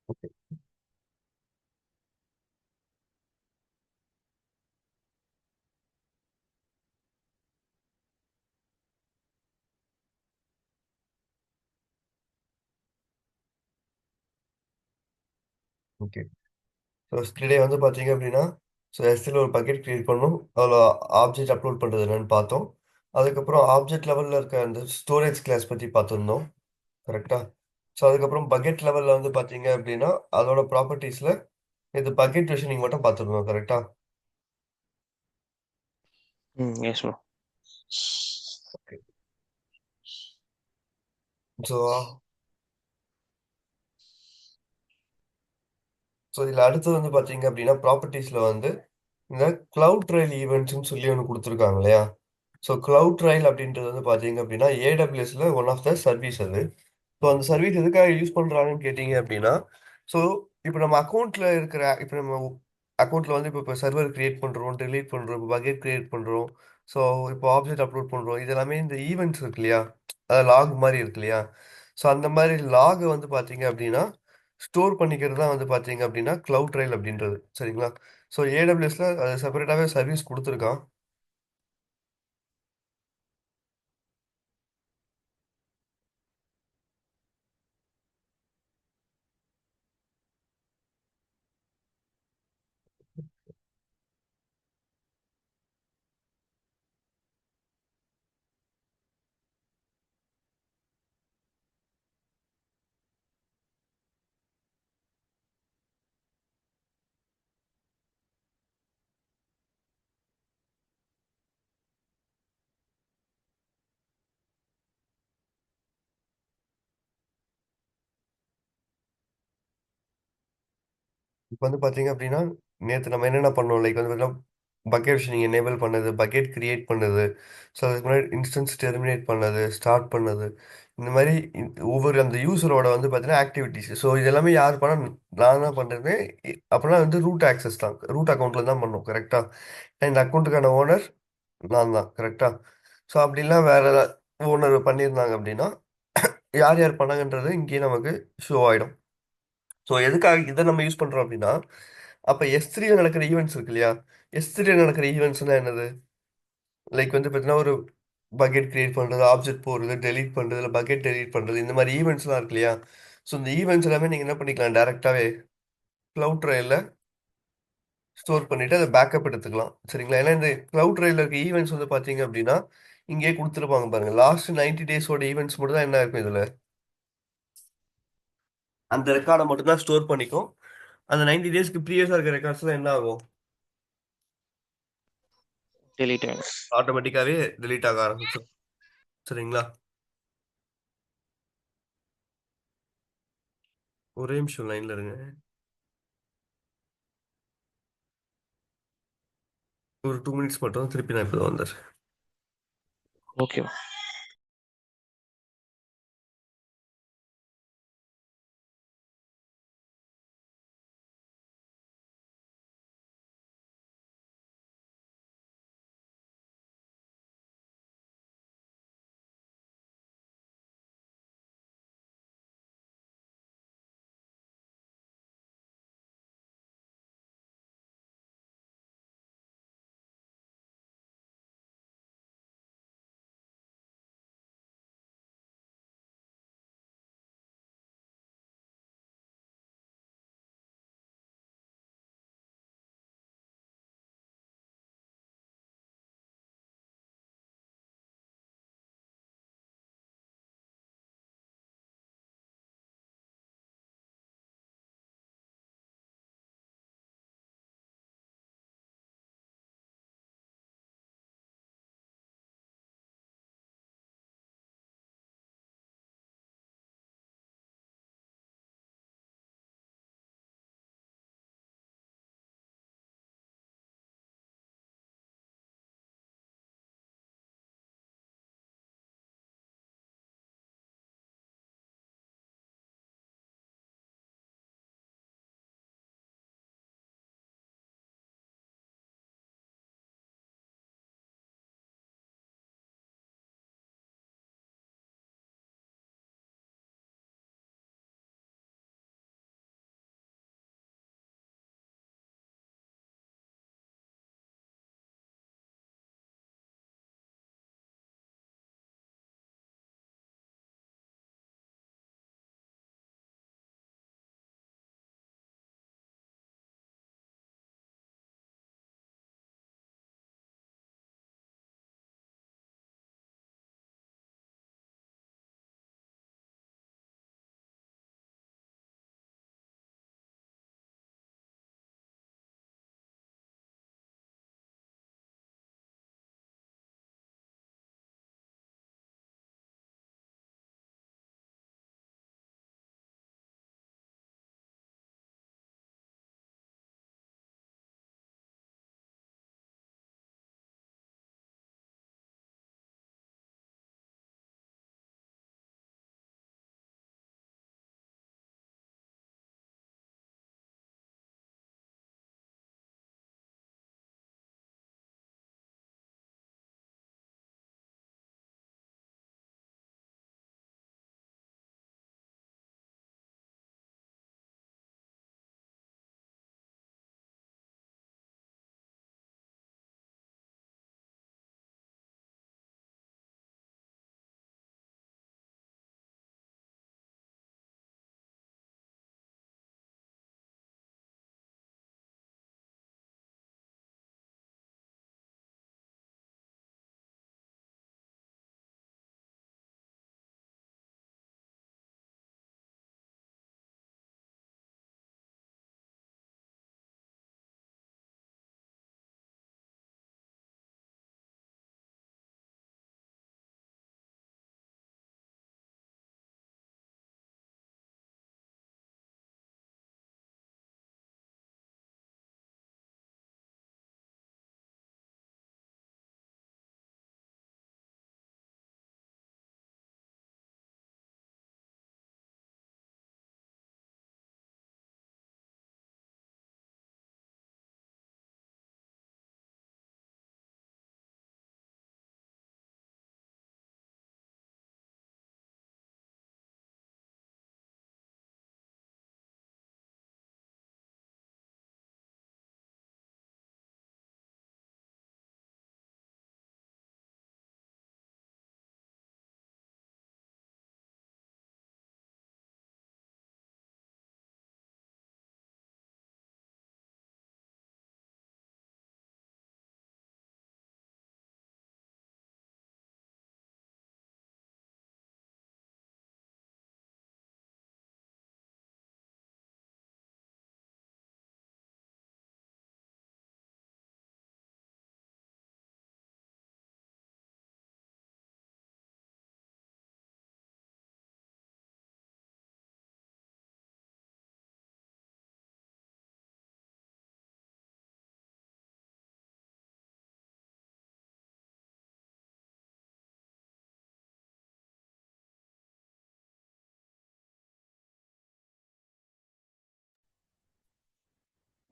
Okay. Okay. So yesterday வந்து பார்த்தீங்க அப்படின்னா, ஸோ எஸ்டில ஒரு பக்கெட் கிரியேட் பண்ணோம். அதில் ஆப்ஜெக்ட் அப்லோட் பண்ணுறது என்னன்னு பார்த்தோம். அதுக்கப்புறம் ஆப்ஜெக்ட் லெவலில் இருக்க அந்த ஸ்டோரேஜ் கிளாஸ் பற்றி பார்த்துருந்தோம். கரெக்டா? ஸோ அதுக்கப்புறம் பக்கெட் லெவலில் வந்து பார்த்தீங்க அப்படின்னா, அதோட ப்ராப்பர்ட்டிஸில் இது பக்கெட் வெர்ஷனிங் மட்டும் பார்த்துருந்தோம். கரெக்டா? Yes, bro. Okay. So so இதில் அடுத்து வந்து பார்த்தீங்க அப்படின்னா, ப்ராப்பர்ட்டிஸில் வந்து இந்த கிளவுட் ட்ரையல் ஈவெண்ட்ஸ்னு சொல்லி ஒன்று கொடுத்துருக்காங்க இல்லையா? ஸோ கிளவுட் ட்ரையல் அப்படின்றது வந்து பார்த்தீங்க அப்படின்னா, ஏடபிள்யூஎஸ்ல ஒன் ஆஃப் த சர்வீஸ் அது. ஸோ அந்த சர்வீஸ் எதுக்காக யூஸ் பண்ணுறாங்கன்னு கேட்டிங்க அப்படின்னா, ஸோ இப்போ நம்ம அக்கௌண்ட்டில் இருக்கிற இப்போ நம்ம அக்கௌண்ட்டில் வந்து இப்போ சர்வர் கிரியேட் பண்ணுறோம், டெலீட் பண்ணுறோம், பக்கெட் கிரியேட் பண்ணுறோம். ஸோ இப்போ ஆப்ஜெக்ட் அப்லோட் பண்ணுறோம். இது எல்லாமே இந்த ஈவெண்ட்ஸ் இருக்கு இல்லையா? லாக் மாதிரி இருக்கு இல்லையா? ஸோ அந்த மாதிரி லாக் வந்து பார்த்தீங்க அப்படின்னா, ஸ்டோர் பண்ணிக்கிறது தான் வந்து பார்த்தீங்க அப்படின்னா, கிளவுட் ட்ரையல் அப்படின்றது. சரிங்களா? ஸோ ஏடபிள்யூஎஸ்ல அது செப்பரேட்டாகவே சர்வீஸ் கொடுத்துருக்கான். இப்போ வந்து பார்த்தீங்க அப்படின்னா, நேத்து நம்ம என்னென்ன பண்ணோம்? லைக் வந்து பார்த்தீங்கன்னா, பக்கெட் விஷயம் நீங்க எனேபிள் பண்ணது, பக்கெட் கிரியேட் பண்ணது, ஸோ அதுக்கு முன்னாடி இன்ஸ்டன்ஸ் டெர்மினேட் பண்ணது, ஸ்டார்ட் பண்ணது. இந்த மாரி ஒவ்வொரு அந்த யூசரோட வந்து பார்த்தீங்கன்னா, ஆக்டிவிட்டீஸ். ஸோ இது எல்லாமே யார் பண்ணா? நான் தான் பண்றது. அப்போலாம் வந்து ரூட் ஆக்சஸ் தான். ரூட் அக்கவுண்ட்ல தான் பண்ணோம். கரெக்ட்டா? இந்த அக்கவுண்ட்டுக்கான ஓனர் நான் தான். கரெக்ட்டா? ஸோ அப்படிலாம் வேற ஓனர் பண்ணியிருந்தாங்க அப்படின்னா, யார் யார் பண்ணாங்கன்றது இங்கேயே நமக்கு ஷோ ஆயிடும். ஸோ எதுக்காக இத நம்ம யூஸ் பண்றோம் அப்டின்னா, அப்ப S3ல நடக்கிற ஈவென்ட்ஸ் இருக்கு இல்லையா? S3ல நடக்கிற ஈவென்ட்ஸ்னா என்னது? லைக் வந்து பார்த்தீங்கன்னா, ஒரு பக்கெட் கிரியேட் பண்றது, ஆப்ஜெக்ட் போடுறது, டெலீட் பண்றது, இல்ல பக்கெட் டெலீட் பண்றது, இந்த மாரி ஈவென்ட்ஸ்லாம் இருக்கு இல்லையா? ஸோ இந்த ஈவென்ட்ஸ் எல்லாமே நீங்க என்ன பண்ணிக்கலாம் டைரக்ட்டாவே கிளவுட் ட்ரைவ்ல ஸ்டோர் பண்ணிட்டு அத பேக்கப் எடுத்துக்கலாம். சரிங்களா? ஏன்னா இந்த கிளவுட் ட்ரைவ்ல இருக்க ஈவென்ட்ஸ் வந்து பார்த்தீங்க அப்டின்னா, இங்கேயே குடுத்துருப்பாங்க பாருங்க. லாஸ்ட் 90 டேஸோட ஈவென்ட்ஸ் மட்டும் தான் என்ன இருக்கும் இதுல. அந்த ரெக்கார்ட மட்டும் தான் ஸ்டோர் பண்ணிக்கும். அந்த 90 டேஸ்க்கு ப்ரீவியஸா இருக்க ரெக்கார்ட்ஸ்லாம் என்ன ஆகும்? Delete. ஆட்டோமேட்டிக்காவே டெலீட் ஆக ஆரம்பிச்சிடும். சரிங்களா? ஒரே நிமிஷம் லைன்ல இருங்க. ஒரு 2 மினிட்ஸ் மட்டும் திருப்பி நான் இப்போ வந்துடுறேன். Okay.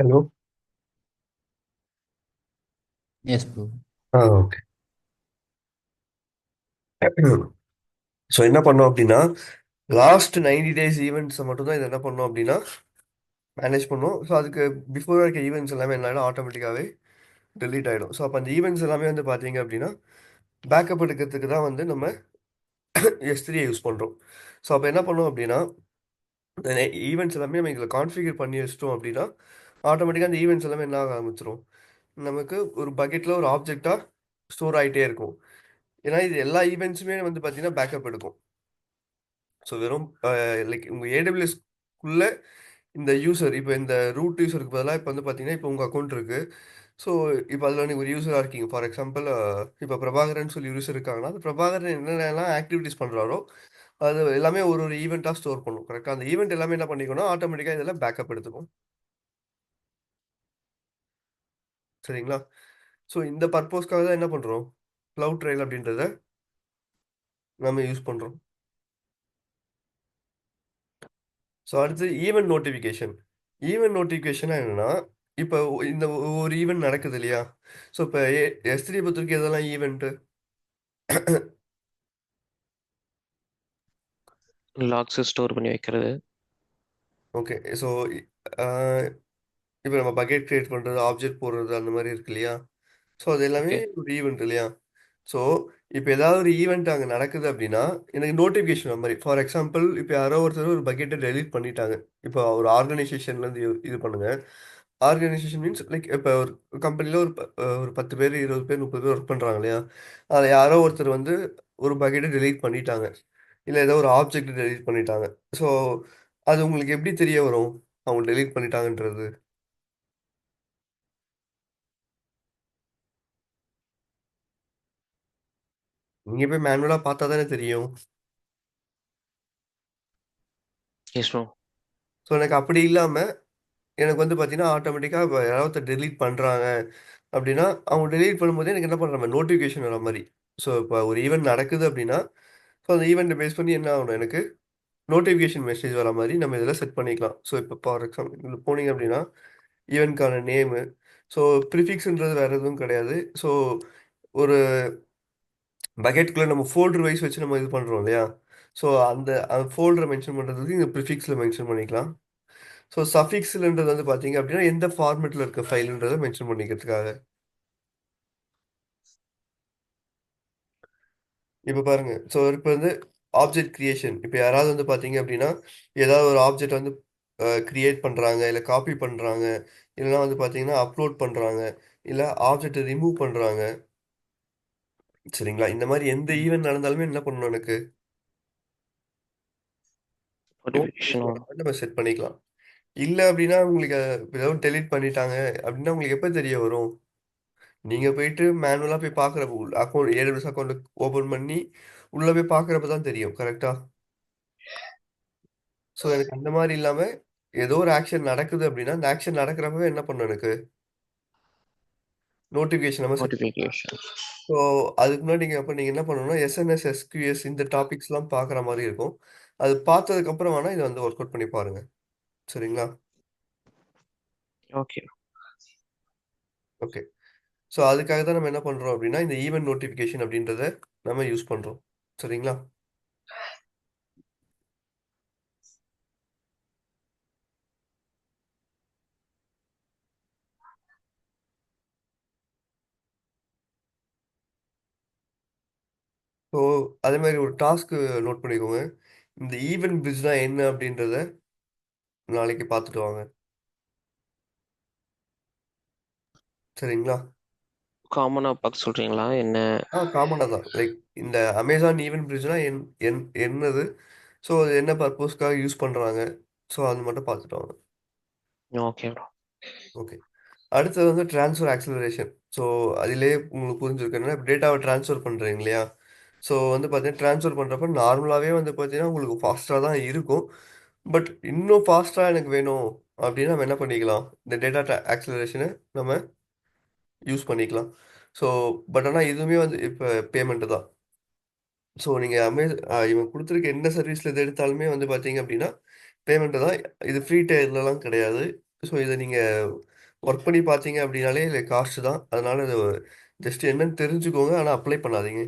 Hello. Yes, bro. Okay. So என்ன பண்ணோம் அப்படின்னா, லாஸ்ட் 90 டேஸ் ஈவெண்ட்ஸை மட்டும் தான் இது என்ன பண்ணோம் அப்படின்னா மேனேஜ் பண்ணோம். ஸோ அதுக்கு பிஃபோர் இருக்க ஈவெண்ட்ஸ் எல்லாமே என்ன ஆகிடும், ஆட்டோமேட்டிக்காகவே டெலீட் ஆகிடும். ஸோ அப்போ அந்த ஈவெண்ட்ஸ் எல்லாமே வந்து பார்த்தீங்க அப்படின்னா பேக்கப் எடுக்கிறதுக்கு தான் வந்து நம்ம S3 யூஸ் பண்ணுறோம். ஸோ அப்போ என்ன பண்ணோம் அப்படின்னா, இந்த ஈவெண்ட்ஸ் எல்லாமே நம்ம இதில் கான்ஃபிகர் பண்ணி வச்சிட்டோம் அப்படின்னா ஆட்டோமேட்டிக்காக அந்த ஈவெண்ட்ஸ் எல்லாமே என்ன ஆக ஆரம்பிச்சிடும், நமக்கு ஒரு பக்கெட்டில் ஒரு ஆப்ஜெக்டாக ஸ்டோர் ஆகிட்டே இருக்கும். ஏன்னா இது எல்லா ஈவெண்ட்ஸுமே வந்து பார்த்தீங்கன்னா பேக்கப் எடுக்கும். ஸோ வெறும் லைக் உங்கள் ஏடபிள்யூஎஸ்க்குள்ளே இந்த யூசர் இப்போ இந்த ரூட் யூசருக்கு பதிலாக இப்போ வந்து பார்த்தீங்கன்னா இப்போ உங்கள் அக்கௌண்ட் இருக்குது. ஸோ இப்போ அதில் நீங்கள் ஒரு யூஸராக இருக்கீங்க. ஃபார் எக்ஸாம்பிள் இப்போ பிரபாகரன் சொல்லி யூஸர் இருக்காங்கன்னா அந்த பிரபாகரன் என்னென்னலாம் ஆக்டிவிட்டீஸ் பண்ணுறாரோ அது எல்லாமே ஒரு ஒரு ஈவெண்ட்டாக ஸ்டோர் பண்ணும். கரெக்டாக அந்த ஈவெண்ட் எல்லாமே என்ன பண்ணிக்கணும், ஆட்டோமேட்டிக்காக இதெல்லாம் பேக்கப் எடுத்துக்கும். சரிங்களா? ஸோ இந்த பர்பஸ்க்காக தான் என்ன பண்ணுறோம், க்ளவுட் ட்ரையல் அப்படின்றத நம்ம யூஸ் பண்ணுறோம். ஸோ அடுத்து ஈவெண்ட் நோட்டிஃபிகேஷன். ஈவெண்ட் நோட்டிஃபிகேஷனா என்னன்னா, இப்போ இந்த ஒரு ஈவெண்ட் நடக்குது இல்லையா? ஸோ இப்போ S3 பொறுத்தவரைக்கும் எதெல்லாம் ஈவெண்ட்டு? லாக்ஸ் ஸ்டோர் பண்ணி வைக்கிறது. ஓகே. ஸோ இப்போ நம்ம பக்கெட் கிரியேட் பண்ணுறது, ஆப்ஜெக்ட் போடுறது அந்த மாதிரி இருக்கு இல்லையா? ஸோ அது எல்லாமே ஓகே. ஒரு ஈவெண்ட் இல்லையா? ஸோ இப்போ ஏதாவது ஒரு ஈவெண்ட் அங்கே நடக்குது அப்படின்னா எனக்கு நோட்டிஃபிகேஷன் வர மாதிரி. ஃபார் எக்ஸாம்பிள் இப்போ யாரோ ஒருத்தர் ஒரு பக்கெட்டை டெலீட் பண்ணிட்டாங்க. இப்போ ஒரு ஆர்கனைசேஷன்லேருந்து இது பண்ணுங்க. ஆர்கனைசேஷன் மீன்ஸ் லைக் இப்போ ஒரு கம்பெனியில் ஒரு 10 பேர் 20 பேர் 30 பேர் ஒர்க் பண்ணுறாங்க இல்லையா? அதில் யாரோ ஒருத்தர் வந்து ஒரு பக்கெட்டை டெலீட் பண்ணிட்டாங்க. இல்லை ஏதோ ஒரு ஆப்ஜெக்ட் டெலீட் பண்ணிட்டாங்க. ஸோ அது உங்களுக்கு எப்படி தெரிய வரும் அவங்க டெலீட் பண்ணிட்டாங்கன்றது? நீங்கள் போய் மேனுவலாக பார்த்தா தானே தெரியும். S bro. ஸோ எனக்கு அப்படி இல்லாமல் எனக்கு வந்து பார்த்தீங்கன்னா ஆட்டோமேட்டிக்காக இப்போ யாராவது டெலீட் பண்ணுறாங்க அப்படின்னா அவங்க டெலீட் பண்ணும்போது எனக்கு என்ன பண்ணுற மாதிரி நோட்டிஃபிகேஷன் வர மாதிரி. ஸோ இப்போ ஒரு ஈவெண்ட் நடக்குது அப்படின்னா ஸோ அந்த ஈவெண்ட்டை பேஸ் பண்ணி என்ன ஆகணும், எனக்கு நோட்டிஃபிகேஷன் மெசேஜ் வர மாதிரி நம்ம இதில் செட் பண்ணிக்கலாம். ஸோ இப்போ ஃபார் எக்ஸாம்பிள் இதில் போனீங்க அப்படின்னா ஈவெண்ட்கான நேமு, ஸோ ப்ரிஃபிக்ஸ்ன்றது வேறு எதுவும் கிடையாது. ஸோ ஒரு பக்கெட்டுக்குள்ளே நம்ம ஃபோல்டர் வைஸ் வச்சு நம்ம இது பண்ணுறோம் இல்லையா? ஸோ அந்த ஃபோல்டரை மென்ஷன் பண்ணுறதுக்கு இந்த ப்ரிஃபிக்ஸில் மென்ஷன் பண்ணிக்கலாம். ஸோ சஃபிக்ஸ்லன்றது வந்து பார்த்தீங்க அப்படின்னா எந்த ஃபார்மேட்டில் இருக்க ஃபைலுன்றதை மென்ஷன் பண்ணிக்கிறதுக்காக. இப்போ பாருங்க. ஸோ இப்போ வந்து ஆப்ஜெக்ட் கிரியேஷன். இப்போ யாராவது வந்து பார்த்தீங்க அப்படின்னா ஏதாவது ஒரு ஆப்ஜெக்ட் வந்து கிரியேட் பண்ணுறாங்க, இல்லை காப்பி பண்ணுறாங்க, இல்லைனா வந்து பார்த்தீங்கன்னா அப்லோட் பண்ணுறாங்க, இல்லை ஆப்ஜெக்ட்டை ரிமூவ் பண்ணுறாங்க. சரிங்களா? இந்த மாதிரி எந்த ஈவெண்ட் நடந்தாலுமே என்ன பண்ணணும் எனக்கு, நோட்டிஃபிகேஷன் நோட்டிஃபிகேஷனும். வர மாதிரி நம்ம செட் பண்ணிக்கலாம். இல்லை அப்படின்னா உங்களுக்கு ஏதாவது டெலீட் பண்ணிட்டாங்க அப்படின்னா உங்களுக்கு எப்போ தெரிய வரும், நீங்க போயிட்டு மேனுவலா போய் பார்க்குற அக்கௌண்ட் AWS அக்கௌண்ட் ஓப்பன் பண்ணி உள்ள போய் பார்க்குறப்ப தான் தெரியும். கரெக்ட்டா? ஸோ எனக்கு அந்த மாரி இல்லாம ஏதோ ஒரு ஆக்ஷன் நடக்குது அப்படின்னா, அந்த ஆக்ஷன் நடக்கிறப்பவே என்ன பண்ணணும் எனக்கு, நோட்டிஃபிகேஷன் நம்ம செட் பண்ணிக்கலாம். நோட்டிஃபிகேஷன். ஸோ அதுக்கு முன்னாடி நீங்க என்ன பண்ணணும்னா, எஸ்என்எஸ், எஸ்கியூஎஸ் இந்த டாபிக்ஸ்லாம் பார்க்குற மாரி இருக்கும். அது பார்த்ததுக்கப்புறம் வேணா இத வந்து ஒர்க் அவுட் பண்ணி பாருங்க. சரிங்களா? ஓகே. ஓகே. ஸோ அதுக்காக தான் நம்ம என்ன பண்றோம் அப்படின்னா, இந்த ஈவென்ட் நோட்டிஃபிகேஷன் அப்படின்றத நம்ம யூஸ் பண்றோம். சரிங்களா? ஸோ, அதே மாரி ஒரு டாஸ்க்கு நோட் பண்ணிக்கோங்க. இந்த ஈவென்ட் பிரிட்ஜ்னா என்ன அப்படின்றத நாளைக்கு பார்த்துட்டு வாங்க. சரிங்களா? காமனா பார்க்க சொல்றீங்களா என்ன? காமனா தான். லைக் இந்த அமேசான் ஈவென்ட் பிரிட்ஜ்னா என்னது? ஸோ அது என்ன பர்ப்பஸ்க்காக யூஸ் பண்றாங்க? ஸோ அது மட்டும் பார்த்துட்டு வாங்க. Okay bro. ஓகே. அடுத்தது வந்து ட்ரான்ஸ்ஃபர் ஆக்ஸலரேஷன். ஸோ அதிலேயே உங்களுக்கு புரிஞ்சிருக்கு என்னன்னா, டேட்டாவ ட்ரான்ஸ்ஃபர் பண்றீங்க இல்லையா? ஸோ வந்து பார்த்தீங்கன்னா, ட்ரான்ஸ்ஃபர் பண்றப்ப நார்மலாவே வந்து பார்த்தீங்கன்னா, உங்களுக்கு ஃபாஸ்ட்டா தான் இருக்கும். பட் இன்னும் ஃபாஸ்ட்டா எனக்கு வேணும் அப்டின்னா நம்ம என்ன பண்ணிக்கலாம், இந்த டேட்டா ஆக்ஸலரேஷன நம்ம யூஸ் பண்ணிக்கலாம். ஸோ பட் ஆனா இதுவுமே வந்து இப்ப பேமெண்ட் தான். ஸோ நீங்க இவன் குடுத்துருக்க எந்த சர்வீஸ்ல எது எடுத்தாலுமே வந்து பார்த்தீங்க அப்டின்னா, பேமெண்ட் தான். இது ஃப்ரீ டயர்லலாம் கிடையாது. ஸோ இத நீங்க ஒர்க் பண்ணி பார்த்தீங்க அப்படின்னாலே காஸ்ட் தான். அதனால இது ஜஸ்ட் என்னன்னு தெரிஞ்சுக்கோங்க. ஆனா அப்ளை பண்ணாதீங்க.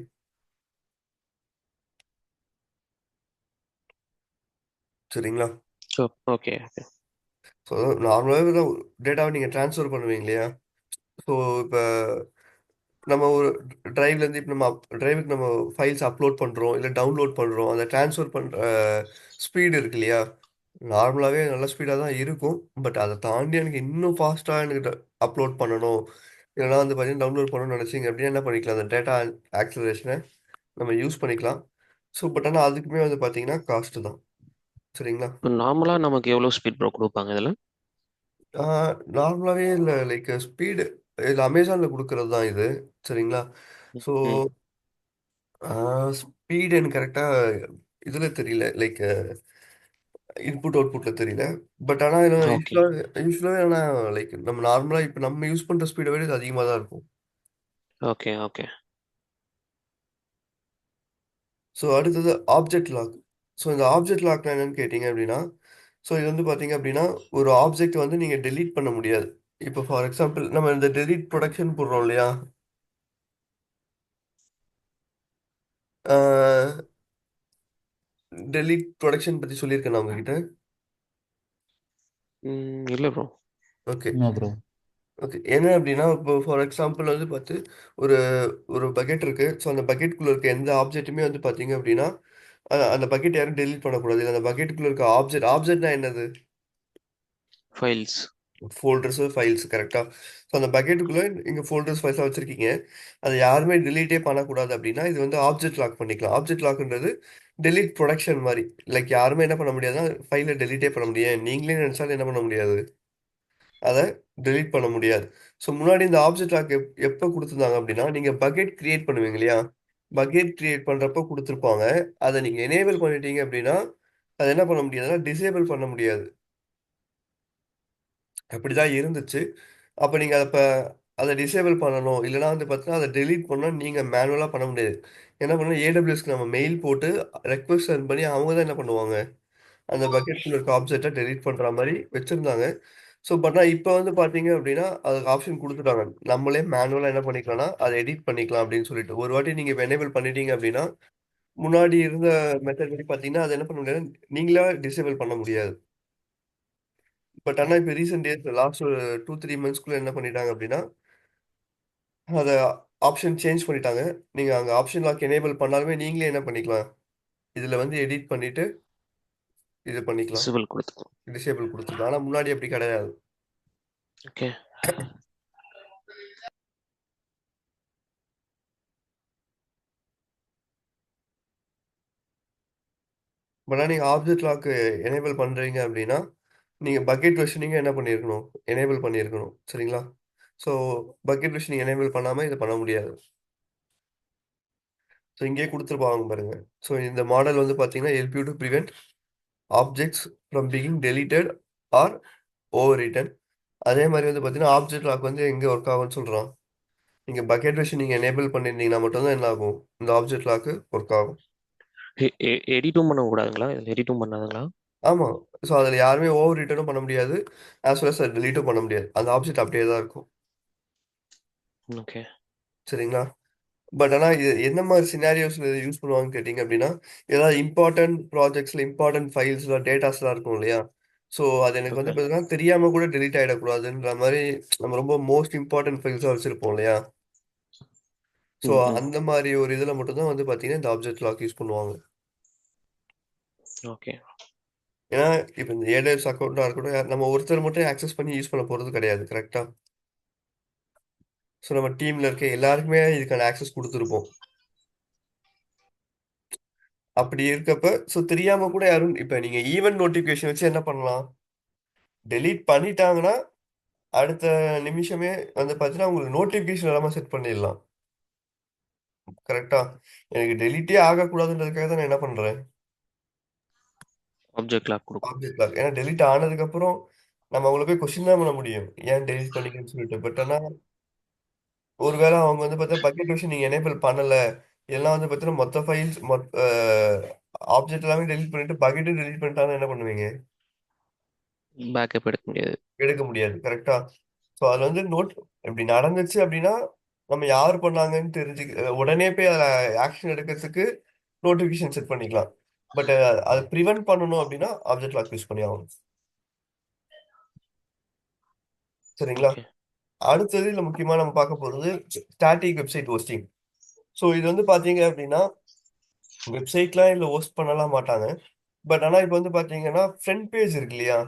சரிங்களா? So okay okay. ஸோ நார்மலாவே தான் டேட்டாவ நீங்க ட்ரான்ஸ்ஃபர் பண்ணுவீங்க இல்லையா? ஸோ இப்ப நம்ம ஒரு டிரைவ்லேருந்து இப்போ நம்ம டிரைவுக்கு நம்ம ஃபைல்ஸ் அப்லோட் பண்ணுறோம் இல்லை டவுன்லோட் பண்ணுறோம். அந்த ட்ரான்ஸ்ஃபர் பண்ணுற ஸ்பீடு இருக்கு இல்லையா? நார்மலாகவே நல்ல ஸ்பீடாக தான் இருக்கும். பட் அதை தாண்டி எனக்கு இன்னும் ஃபாஸ்ட்டாக எனக்கு அப்லோட் பண்ணணும், இல்லைனா வந்து பார்த்தீங்கன்னா டவுன்லோட் பண்ணணும்னு நினச்சிங்க அப்படின்னா என்ன பண்ணிக்கலாம், அந்த டேட்டா ஆக்சலரேஷனை நம்ம யூஸ் பண்ணிக்கலாம். ஸோ பட் ஆனால் அதுக்குமே வந்து பார்த்தீங்கன்னா காஸ்ட்டு தான். சரிங்களா? இப்போ நார்மலாக நமக்கு எவ்வளோ ஸ்பீட் ப்ரோ கொடுப்பாங்க இதில்? நார்மலாகவே இல்லை லைக் ஸ்பீடு இது அமேசானில் கொடுக்கறது தான் இது. சரிங்களா? ஸோ ம். ஸ்பீடு எனக்கு கரெக்டாக இதில் தெரியல, லைக் இன்புட் அவுட்புட்டில் தெரியல. பட் ஆனால் ஓகே யூஸ்வலாகவே ஆனால் லைக் நம்ம நார்மலாக இப்போ நம்ம யூஸ் பண்ணுற ஸ்பீடை விட இது அதிகமாக தான் இருக்கும். Okay okay. ஸோ அடுத்தது ஆப்ஜெக்ட் லாக். ஸோ இந்த ஆப்ஜெக்ட் லாக்னா என்னன்னு கேட்டிங்க அப்படின்னா, ஸோ இது வந்து பார்த்தீங்க அப்படின்னா ஒரு ஆப்ஜெக்ட் வந்து நீங்கள் டெலீட் பண்ண முடியாது. இப்போ ஃபார் எக்ஸாம்பிள் நம்ம இந்த டெலீட் ப்ரொடக்ஷன் போடுறோம் இல்லையா? டெலீட் ப்ரொடக்ஷன் பற்றி சொல்லியிருக்கேன் நான் உங்ககிட்ட. இல்லை bro. Okay. No, bro. Okay. என்ன அப்படின்னா இப்போ ஃபார் எக்ஸாம்பிள் வந்து பார்த்து ஒரு ஒரு பக்கெட் இருக்கு. ஸோ அந்த பக்கெட்டுக்குள்ள இருக்க எந்த ஆப்ஜெக்ட்டுமே வந்து பார்த்தீங்க அப்படின்னா அந்த பக்கெட் யாரும் டெலீட் பண்ணக்கூடாது. இல்ல அந்த பக்கெட்டுக்குள்ள இருக்க ஆப்ஜெக்ட்னா என்னது? ஃபைல்ஸ். ஃபோல்டர்ஸ், ஃபைல்ஸ் கரெக்ட்டா? ஸோ அந்த பக்கெட்டுக்குள்ள நீங்க ஃபோல்டர்ஸ், ஃபைல்ஸா வச்சிருக்கீங்க. அத யாருமே டெலீட்டே பண்ணக்கூடாது அப்படின்னா, இது வந்து ஆப்ஜெக்ட் லாக் பண்ணிக்கலாம். ஆப்ஜெக்ட் லாக்ன்றது டெலீட் புரொடக்ஷன் மாரி. லைக் யாருமே என்ன பண்ண முடியாதுன்னா, ஃபைல டெலீட்டே பண்ண முடியாது. நீங்களே நெனச்சாலும் என்ன பண்ண முடியாது? அத டெலீட் பண்ண முடியாது. ஸோ முன்னாடி இந்த ஆப்ஜெக்ட் லாக் எப்ப குடுத்துருந்தாங்க அப்படின்னா, நீங்க பக்கெட் கிரியேட் பண்ணுவீங்க இல்லையா? பக்கெட் கிரியேட் பண்றப்போ குடுத்துருப்பாங்க. அத நீங்க எனேபிள் பண்ணிட்டீங்க அப்படின்னா, அத என்ன பண்ண முடியாதுன்னா, டிசேபிள் பண்ண முடியாது. அப்படிதான் இருந்துச்சு. அப்ப நீங்க அத டிசேபிள் பண்ணணும். இல்லன்னா வந்து பார்த்தீங்கன்னா, அத டெலீட் பண்ணணும் நீங்க மேனுவலா பண்ண முடியாது. என்ன பண்ணணும், AWSக்கு நம்ம மெயில் போட்டு ரெக்வெஸ்ட் சென்ட் பண்ணி அவங்க தான் என்ன பண்ணுவாங்க, அந்த பக்கெட்குள்ள இருக்க ஆப்ஜெக்ட்ட டெலீட் பண்ற மாரி வச்சிருந்தாங்க. ஸோ பட் ஆனா இப்ப வந்து பார்த்தீங்க அப்படின்னா, அதுக்கு ஆப்ஷன் குடுத்துட்டாங்க. நம்மளே மேனுவலா என்ன பண்ணிக்கலாம்னா, அத எடிட் பண்ணிக்கலாம் அப்படின்னு சொல்லிட்டு. ஒரு வாட்டி நீங்க இப்ப எனேபிள் பண்ணிட்டீங்க அப்படின்னா, முன்னாடி இருந்த மெத்தட் படி பார்த்தீங்கன்னா, அத என்ன பண்ண முடியாது, நீங்களா டிசேபிள் பண்ண முடியாது. பட் ஆனா இப்ப ரீசென்ட் டேஸ்ல லாஸ்ட் ஒரு 2, 3 மந்த்ஸ்க்குள்ள என்ன பண்ணிட்டாங்க அப்படின்னா, அத ஆப்ஷன் சேஞ்ச் பண்ணிட்டாங்க. நீங்க அங்க ஆப்ஷன் லாக் எனேபிள் பண்ணாலுமே நீங்களே என்ன பண்ணிக்கலாம், இதுல வந்து எடிட் பண்ணிட்டு இது பண்ணிக்கலாம். டிசபிள் கொடுத்துக்கலாம். டிசேபிள் குடுத்துக்கலாம். ஆனா முன்னாடி அப்படி கிடையாது. ஓகே. பட் ஆனா நீங்க ஆப்ஜெக்ட் லாக் எனேபிள் பண்றீங்க அப்படின்னா, நீங்க பக்கெட் வெர்ஷனிங்க என்ன பண்ணியிருக்கணும், எனேபிள் பண்ணியிருக்கணும். சரிங்களா? ஸோ பக்கெட் வெர்ஷனிங் எனேபிள் பண்ணாம இத பண்ண முடியாது. ஸோ இங்கேயே குடுத்துருப்பாங்க பாருங்க. ஸோ இந்த மாடல் வந்து பார்த்தீங்கன்னா, help you to prevent objects from being deleted or overwritten. அதே மாரி வந்து பார்த்தீங்கன்னா, ஆப்ஜெக்ட் லாக் வந்து எங்க ஒர்க் ஆகும்ன்னு சொல்றான். நீங்க பக்கெட் வெர்ஷன் நீங்க எனேபிள் பண்ணியிருந்தீங்கன்னா மட்டும் தான் என்ன ஆகும், இந்த ஆப்ஜெக்ட் லாக் ஒர்க் ஆகும். எடிட்டும் பண்ணக்கூடாதுங்களா? இதில் எடிட்டும் பண்ணாதுங்களா? ஆமா. ஸோ அதில யாருமே ஓவர் ரிட்டனும் பண்ண முடியாது. ஆஸ் வெல் அஸ் அத டெலீட்டும் பண்ண முடியாது. அந்த ஆப்ஜெக்ட் அப்படியே தான் இருக்கும். ஓகே. சரிங்களா? பட் ஆனா இது என்ன மாரி சினாரியோஸ்ல இத யூஸ் பண்ணுவாங்கன்னு கேட்டீங்க அப்படின்னா, ஏதாவது இம்பார்ட்டன்ட் ப்ராஜெக்ட்ஸ்ல இம்பார்ட்டன்ட் ஃபைல்ஸ்ல டேட்டாஸ்லாம் இருக்கும் இல்லையா? ஸோ அது எனக்கு வந்து ஓகே. பார்த்தீங்கன்னா, தெரியாம கூட டெலீட் ஆயிடக்கூடாதுன்ற மாரி நம்ம ரொம்ப மோஸ்ட் இம்பார்ட்டன்ட் ஃபைல்ஸா வச்சிருப்போம் இல்லையா? ஸோ ம் ம். அந்த மாரி ஒரு இதில மட்டும் தான் வந்து பார்த்தீங்கன்னா, இந்த ஆப்ஜெக்ட் லாக் யூஸ் பண்ணுவாங்க. ஓகே. ஏன்னா, இப்ப இந்த AWS அக்கவுண்டா இருக்கட்டும், நம்ம ஒருத்தர் மட்டும் ஆக்சஸ் பண்ணி யூஸ் பண்ண போறது கிடையாது. கரெக்ட்டா? ஸோ நம்ம டீம்ல இருக்க எல்லாருக்குமே இதுக்கான ஆக்சஸ் குடுத்துருப்போம். அப்படி இருக்கப்ப, ஸோ தெரியாம கூட யாரும் இப்ப நீங்க ஈவென்ட் நோட்டிஃபிகேஷன் வச்சு என்ன பண்ணலாம்? டெலீட் பண்ணிட்டாங்கன்னா, அடுத்த நிமிஷமே வந்து பார்த்தீங்கன்னா, உங்களுக்கு நோட்டிஃபிகேஷன் இல்லாம செட் பண்ணிடலாம். கரெக்ட்டா? எனக்கு டெலீட்டே ஆகக்கூடாதுன்றதுக்காக தான் நான் என்ன பண்றேன்? ஆப்ஜெக்ட் லாக் கொடுக்கணும். Object lock. ஏன்னா டெலீட் ஆனதுக்கப்புறம், நம்ம அவங்கள போய் கொஸ்டின் தான் பண்ண முடியும். ஏன் டெலீட் பண்ணீங்கன்னு சொல்லிட்டு. பட் ஆனா, ஒரு வேள அவங்க வந்து பார்த்தா பக்கெட் வெர்ஷன் நீங்க எனேபிள் பண்ணல. இதெல்லாம் வந்து பார்த்தீங்கன்னா, மொத்த ஃபைல்ஸ் ஆப்ஜெக்ட் எல்லாமே டெலீட் பண்ணிட்டு, பக்கெட்டும் டெலீட் பண்ணிட்டாங்கன்னா என்ன பண்ணுவீங்க? பேக்கப் எடுக்க முடியாது. எடுக்க முடியாது. கரெக்ட்டா? ஸோ அதுல வந்து நோட் இப்படி நடந்துச்சு அப்படின்னா நம்ம யார் பண்ணாங்கன்னு உடனே போய் அதை ஆக்ஷன் எடுக்கிறதுக்கு நோட்டிஃபிகேஷன் செட் பண்ணிக்கலாம். பட் அதை ப்ரிவென்ட் பண்ணணும் அப்படின்னா ஆப்ஜெக்ட் லாக் யூஸ் பண்ணி ஆகணும். சரிங்களா? ஓகே. அடுத்தது இதுல முக்கியமா நம்ம பார்க்க போறது ஸ்டாட்டிக் வெப்சைட் ஹோஸ்டிங். ஸோ இது வந்து பாத்தீங்க அப்படின்னா வெப்சைட்லாம் இதுல ஹோஸ்ட் பண்ணலாம் மாட்டாங்க. பட் ஆனா இப்போ வந்து பாத்தீங்கன்னா ஃப்ரண்ட் பேஜ் இருக்கு இல்லையா?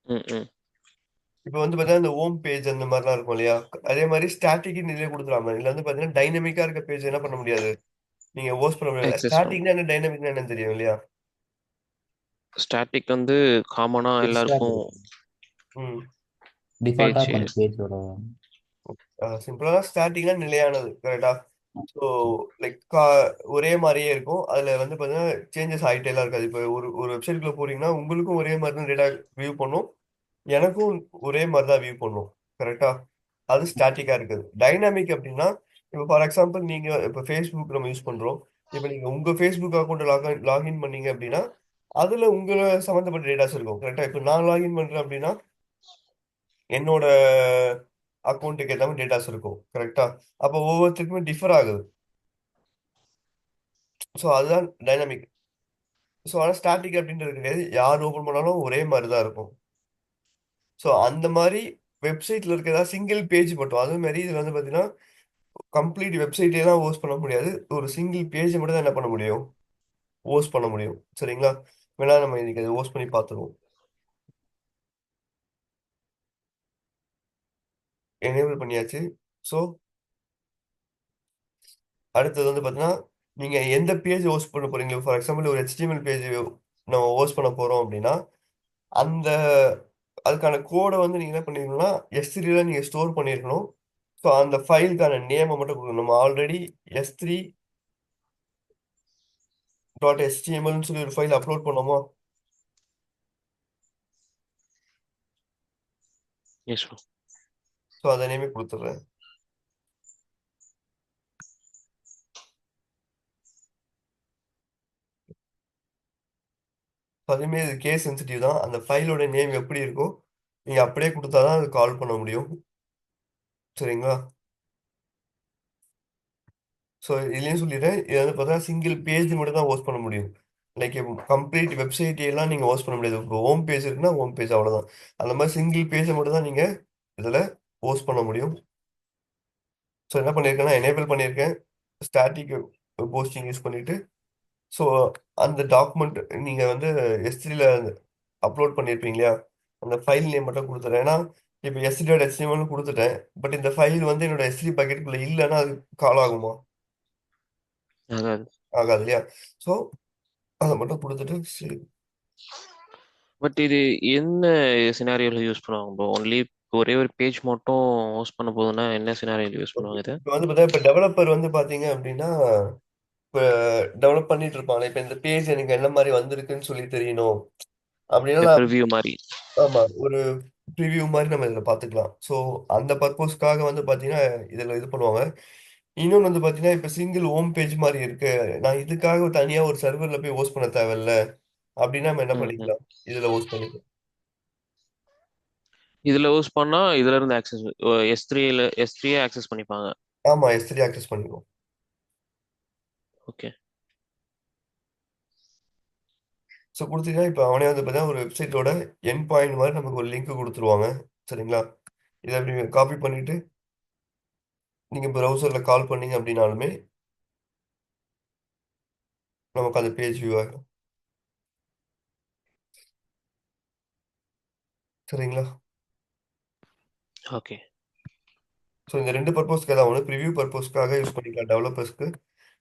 ம், ம். இப்போ வந்து பாத்தீங்கன்னா இந்த ஹோம் பேஜ் அந்த மாதிரிலாம் இருக்கும் இல்லையா? அதே மாதிரி ஸ்டாட்டிக் இதுலயே கொடுத்துருவாங்க. இதுல வந்து பாத்தீங்கன்னா டைனமிக்கா இருக்க பேஜ் என்ன பண்ண முடியாது, நீங்க ஹோஸ்ட் பண்ண முடியாது. ஆக்சஸ் பண்ண ஸ்டாட்டிக்னா என்ன, டைனமிக்னா என்னன்னு தெரியும் இல்லையா? ஸ்டாட்டிக் வந்து காமனா ஃபிக்ஸ்டா எல்லாருக்கும் இருக்கும். ம். டிஃபால்ட்டா பேஜ். இருக்கும் அந்த பேஜோட. சிம்பிளா ஸ்டாட்டிக்னா நிலையானது, கரெக்டா? ஸோ லைக் ஒரே மாதிரியே இருக்கும். அதுல வந்து பாத்தீங்கன்னா சேஞ்சஸ் ஆகிட்டேலாம் இருக்காது. இப்போ ஒரு ஒரு வெப்சைட்குள்ள போறீங்கன்னா உங்களுக்கும் ஒரே மாதிரி தான் டேட்டா வியூ பண்ணும், எனக்கும் ஒரே மாதிரி தான் வியூ பண்ணும், கரெக்டா? அது ஸ்டாட்டிக்கா இருக்குது. டைனாமிக் அப்படின்னா இப்போ ஃபார் எக்ஸாம்பிள் நீங்க இப்போ ஃபேஸ்புக் நம்ம யூஸ் பண்றோம். இப்போ நீங்க உங்க ஃபேஸ்புக் அக்கௌண்ட் லாகின் பண்ணீங்க அப்படின்னா அதுல உங்களை சம்மந்தப்பட்ட டேட்டாஸ் இருக்கும், கரெக்டா? இப்போ நான் லாகின் பண்றேன் அப்படின்னா என்னோட அக்கௌண்ட்டுக்கு ஏற்ற மாதிரி டேட்டாஸ் இருக்கும், கரெக்டா? அப்போ ஒவ்வொருத்தருக்குமே டிஃபர் ஆகுது. ஸோ அதுதான் டைனாமிக். ஸோ ஆனால் ஸ்டாட்டிக் அப்படின்றது கிடையாது, யார் ஓப்பன் பண்ணாலும் ஒரே மாதிரி தான் இருக்கும். ஸோ அந்த மாதிரி வெப்சைட்ல இருக்கிறதா சிங்கிள் பேஜ் மட்டும், அதே மாதிரி இதுல வந்து பார்த்தீங்கன்னா கம்ப்ளீட் வெப்சைட்டே தான் ஹோஸ்ட் பண்ண முடியாது. ஒரு சிங்கிள் பேஜ் மட்டும் தான் என்ன பண்ண முடியும், ஹோஸ்ட் பண்ண முடியும். சரிங்களா? வேணா நம்ம இன்னைக்கு அதை ஹோஸ்ட் பண்ணி பார்த்துருவோம். எனேபிள் பண்ணியாச்சு. ஸோ அடுத்தது வந்து பார்த்தீங்கன்னா நீங்க எந்த பேஜ் ஹோஸ்ட் பண்ண போறீங்க, ஃபார் எக்ஸாம்பிள் ஒரு HTML பேஜ் நம்ம ஹோஸ்ட் பண்ண போறோம் அப்படின்னா அந்த அதுக்கான கோட வந்து நீங்க என்ன பண்ணிருக்கணும்னா S3ல நீங்க ஸ்டோர் பண்ணிருக்கணும். ஸோ அந்த ஃபைலுக்கான நேமை மட்டும் கொடுக்கணும். நம்ம ஆல்ரெடி S3 டாட் HTMLன்னு சொல்லி ஒரு ஃபைல் அப்லோட் பண்ணோமா? Yes bro. ஸோ அதை நேமே கொடுத்துட்றேன். அதுவுமே இது கேஸ் சென்சிட்டிவ் தான். அந்த ஃபைலோட நேம் எப்படி இருக்கோ நீங்க அப்படியே கொடுத்தாதான் அது கால் பண்ண முடியும். சரிங்களா? ஸோ இதுலயும் சொல்லிடுறேன், இது வந்து பார்த்தா சிங்கிள் பேஜ் மட்டும் தான் ஹோஸ்ட் பண்ண முடியும். லைக் கம்ப்ளீட் வெப்சைட் எல்லாம் நீங்க ஹோஸ்ட் பண்ண முடியாது. இப்போ ஹோம் பேஜ் இருக்குன்னா ஹோம் பேஜ் அவ்வளவுதான். அந்த மாதிரி சிங்கிள் பேஜை மட்டும் தான் நீங்க இதுல ஹோஸ்ட் பண்ண முடியும். ஸோ என்ன பண்ணியிருக்கேன்னா எனேபிள் பண்ணியிருக்கேன் ஸ்டாட்டிக் போஸ்டிங் யூஸ் பண்ணிட்டு. ஸோ அந்த டாக்குமெண்ட் நீங்க வந்து S3ல அப்லோட் பண்ணியிருப்பீங்க இல்லையா, அந்த ஃபைல் நேம் மட்டும் கொடுத்துறேன். ஏன்னா இப்போ S3.html கொடுத்துட்டேன். பட் இந்த ஃபைல் வந்து என்னோட S3 பக்கெட்டுக்குள்ள இல்லைன்னா அது கால் ஆகுமா? அதாவது ஆகாது இல்லையா? ஸோ அதை மட்டும் கொடுத்துட்டு சரி. பட் இது என்ன சினாரியோல யூஸ் பண்ணுவாங்க ப்ரோ? ஒன்லி ஒரே ஒரு பேஜ் மட்டும் ஹோஸ்ட் பண்ண போதுன்னா என்ன சினாரியோல யூஸ் ஓகே, பண்ணுவாங்க இது? இப்போ வந்து பார்த்தா இப்போ டெவலப்பர் வந்து பார்த்தீங்க அப்படின்னா இப்போ டெவலப் பண்ணிட்டு இருப்பாங்க. இப்போ இந்த பேஜ் எனக்கு என்ன மாதிரி வந்திருக்குன்னு சொல்லி தெரியணும் அப்படின்னா ப்ரிவ்யூ மாதிரி. ஆமா, ஒரு ப்ரிவ்யூ மாதிரி நம்ம இதில் பார்த்துக்கலாம். ஸோ அந்த பர்பஸ்க்காக வந்து பார்த்தீங்கன்னா இதில் இது பண்ணுவாங்க. இன்னொன்று வந்து பார்த்தீங்கன்னா இப்போ சிங்கிள் ஹோம் பேஜ் மாதிரி இருக்கு, நான் இதுக்காக தனியாக ஒரு சர்வரில் போய் ஹோஸ்ட் பண்ண தேவையில்ல அப்படின்னா நம்ம என்ன ம், ம். பண்ணிக்கலாம், இதில் ஹோஸ்ட் பண்ணிக்கலாம். இதுல ஹோஸ்ட் பண்ணா இதுல இருந்து ஆக்சஸ் S3 ஆக்சஸ் பண்ணிப்பாங்க. ஆமா, S3 ஆக்சஸ் பண்ணிக்குவோம். ஓகே. ஸோ கொடுத்தீங்கன்னா இப்போ அவனே வந்து பார்த்தீங்கன்னா ஒரு வெப்சைட்டோட என் பாயிண்ட் மாதிரி நமக்கு ஒரு லிங்க் கொடுத்துருவாங்க. சரிங்களா? இதை அப்படி காப்பி பண்ணிட்டு நீங்கள் ப்ரௌசரில் கால் பண்ணீங்க அப்படின்னாலுமே நமக்கு அந்த பேஜ் வியூ ஆகும். சரிங்களா? ஓகே. ஸோ இந்த ரெண்டு பர்பஸ்க்காக தான், ஒன்று ப்ரிவ்யூ பர்பஸ்க்காக யூஸ் பண்ணிக்கலாம் டெவலப்பர்ஸ்க்கு.